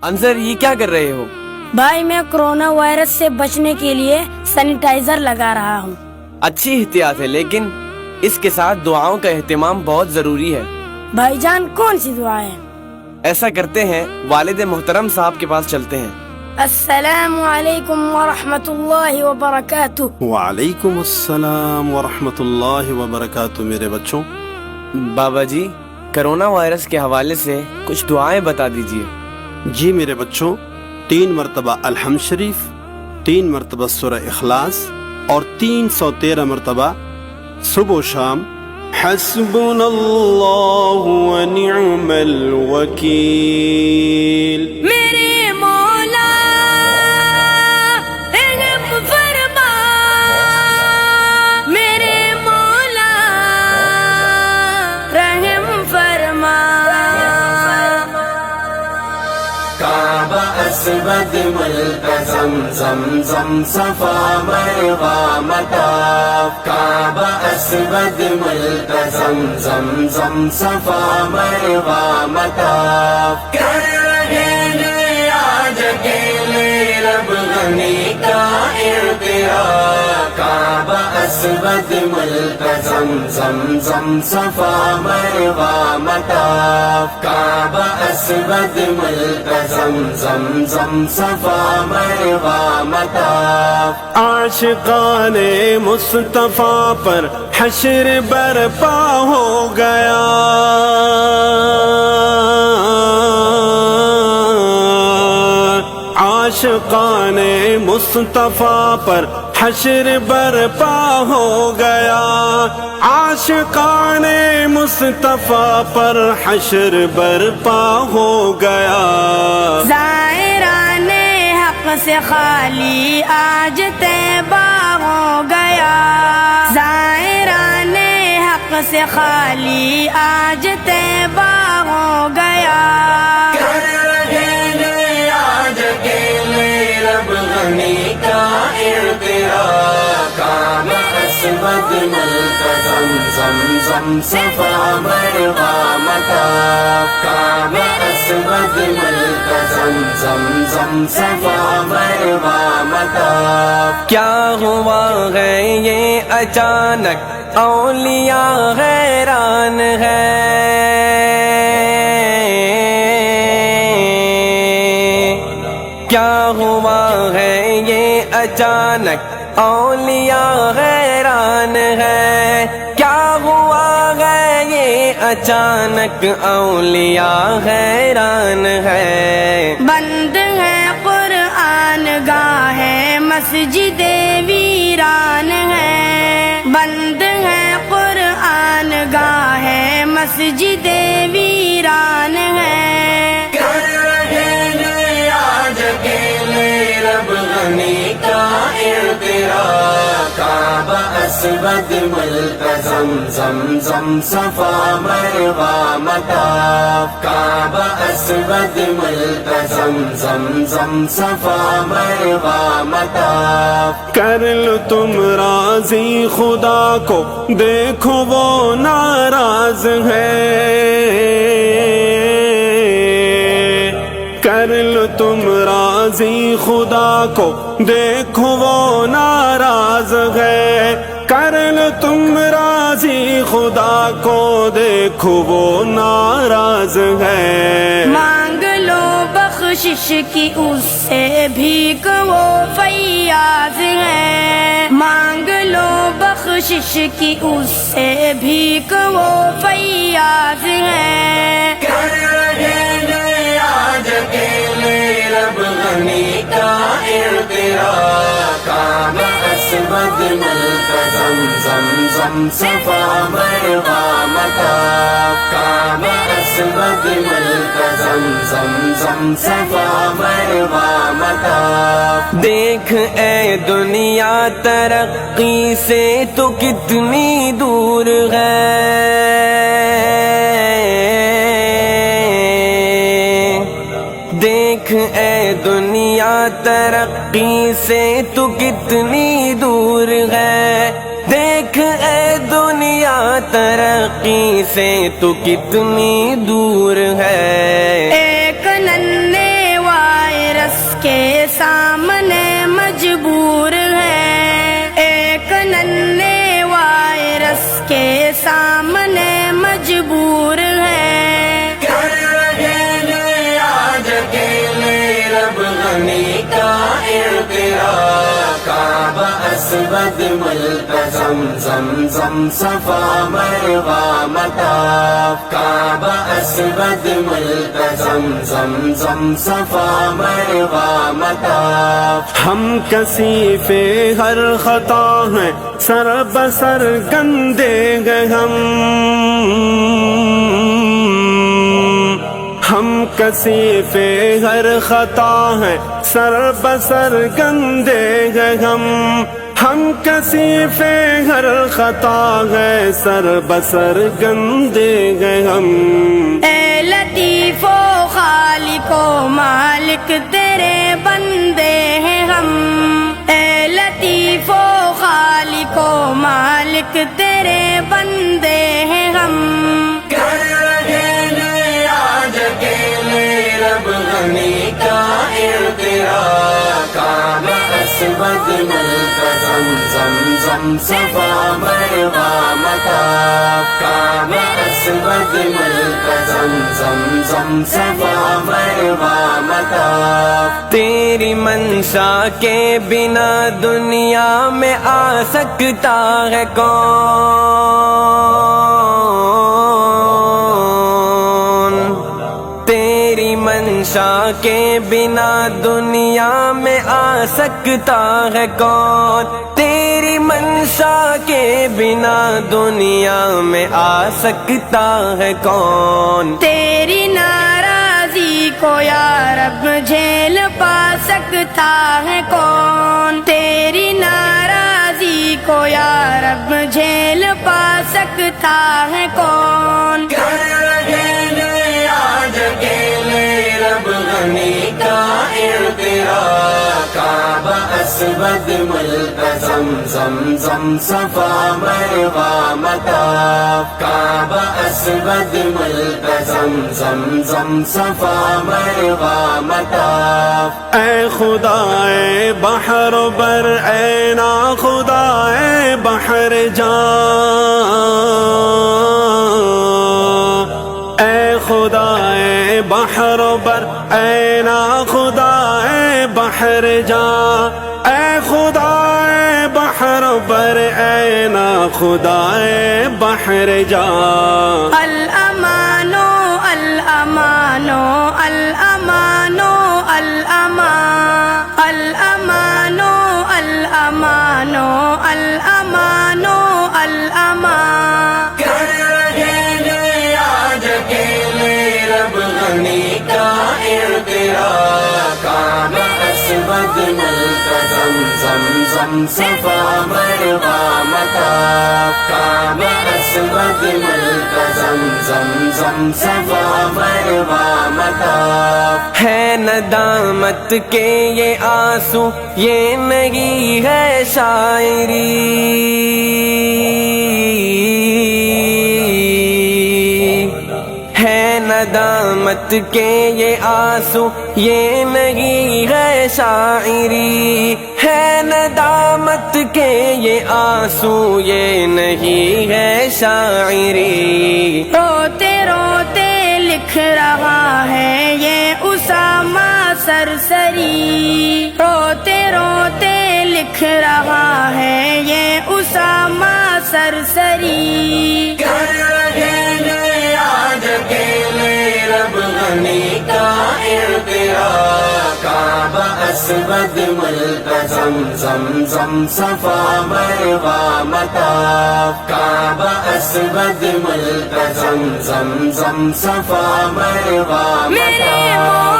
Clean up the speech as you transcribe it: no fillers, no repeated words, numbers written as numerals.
انصر یہ کیا کر رہے ہو؟ بھائی میں کورونا وائرس سے بچنے کے لیے سینیٹائزر لگا رہا ہوں۔ اچھی احتیاط ہے، لیکن اس کے ساتھ دعاؤں کا اہتمام بہت ضروری ہے۔ بھائی جان کون سی دعا ہے؟ ایسا کرتے ہیں، والد محترم صاحب کے پاس چلتے ہیں۔ السلام علیکم ورحمۃ اللہ وبرکاتہ۔ وعلیکم السلام ورحمۃ اللہ وبرکاتہ۔ میرے بچوں، بابا جی کرونا وائرس کے حوالے سے کچھ دعائیں بتا دیجیے۔ جی میرے بچوں، 3 مرتبہ الحمد شریف، 3 مرتبہ سورہ اخلاص اور 313 مرتبہ صبح و شام حسبنا اللہ ونعم الوکیل۔ میرے مولا رحم فرما، میرے مولا رحم فرما۔ کعبہ اسود ملتزم زمزم صفا مروہ مطاف، کعبہ اسود ملتزم زمزم صفا مروہ مطاف، کر رہے ہیں آج اکیلے رب غنی کا اعتراف، کعبہ اسود ملتزم زمزم صفا مروہ مطاف، کعبہ اسود ملتزم زمزم صفا مروہ مطاف۔ عاشقان مصطفیٰ پر حشر برپا ہو گیا، عاشقان مصطفیٰ پر حشر برپا ہو گیا، عاشقان مصطفیٰ پر حشر برپا ہو گیا۔ زائران حق سے خالی آج طیبہ ہو گیا، زائران حق سے خالی آج طیبہ ہو گیا۔ کر رہے ہیں آج اکیلے رب غنی کا اعتراف، کعبہ اسود ملتزم زمزم صفا مروہ مطاف، کعبہ اسود ملتزم زمزم صفا مروہ مطاف۔ کیا ہوا ہے یہ اچانک، اولیاء حیران ہے، کیا ہوا ہے یہ اچانک، اولیاء حیران ہے، کیا ہوا ہے یہ اچانک، اولیاء حیران ہے۔ بند ہے قرآن گاہ ہے، مسجد ویران ہے، بند ہے قرآن گاہ ہے، مسجد ویران ہے۔ کر رہے ہیں آج اکیلے رب غنی کا اعتراف، کعبہ اسود ملتزم زمزم صفا مروہ مطاف، کعبہ اسود ملتزم زمزم صفا مروہ مطاف۔ کر لو تم راضی خدا کو، دیکھو وہ ناراض ہے، کر لو تم راضی خدا کو، دیکھو وہ ناراض ہے، کر لو تم راضی خدا کو، دیکھو وہ ناراض ہے۔ مانگ لو بخشش کی اس سے بھیک، وہ فیاض ہے، مانگ لو بخشش کی اس سے بھیک، وہ فیاض ہے۔ کر رہے ہیں آج اکیلے رب غنی کا اعتراف، کعبہ اسود ملتزم زمزم صفا مروہ مطاف، کعبہ اسود ملتزم زمزم صفا مروہ مطاف۔ دیکھ اے دنیا ترقی سے تو کتنی دور ہے، دیکھ اے دنیا ترقی سے تو کتنی دور ہے، دیکھ اے دنیا ترقی سے تو کتنی دور ہے۔ ایک ننھے اسود ملتزم زمزم صفا مروا مطاف کعبہ اسود ملتزم زمزم صفا مروا مطاف ہم کثیف ہر خطا ہیں سر بسر گندے گئے ہم کثیف ہر خطا ہیں سر بسر گندے گئے ہم کثیف ہر خطا ہے سر بسر گندے گئے اے لطیف و خالق و مالک تیرے بندے ہیں ہم، اے لطیف و خالق و مالک تیرے بندے ہیں ہم، کر رہے ہیں آج اکیلے رب غنی کا اعتراف کعبہ اسود ملتزم زمزم صفا مروا مطاف کعبہ اسود ملتزم زمزم صفا مروا مطاف تیری منشا کے بنا دنیا میں آ سکتا ہے کون؟ تیری منشا کے بنا دنیا میں آ سکتا ہے کون؟ تیری منشا کے بنا دنیا میں آ سکتا ہے کون؟ تیری ناراضی کو یا رب جھیل پا سکتا ہے کون؟ تیری ناراضی کو یا رب جھیل پا سکتا ہے کون؟ کر رہے ہیں آج اکیلے رب غنی کا اعتراف کعبہ اسود ملتزم زمزم صفا مروا مطاف کعبہ اسود ملتزم زمزم صفا مروا مطاف اے خدا اے بحر بر اے نا خدا اے بحر جان اے خدا اے بحر بر اے نا خدا اے بحر جان اے خدا اے بحر بر اے نا خدا اے بحر جان الامانو الامانو الامانو الامان الامانو الامانو الامانو الامان کر رہے ہیں آج اکیلے رب غنی کا اعتراف کعبہ اسود ملتزم زمزم صفا مروا مطاف کعبہ اسود ملتزم زمزم صفا مروا مطاف ہے ندامت کے یہ آنسو یہ نہیں ہے شاعری، ہے ندامت کے یہ آنسو یہ نہیں ہے شاعری، ہے ندامت کے یہ آنسو یہ نہیں ہے شاعری، روتے روتے لکھ رہا ہے یہ اسامہ سرسری، روتے روتے لکھ رہا ہے یہ اسامہ سرسری، کر رہے ہیں آج اکیلے رب غنی کا اعتراف کعبہ اسود ملتزم زمزم صفا مروا مطاف کعبہ اسود ملتزم زمزم صفا مروا میرے مطاف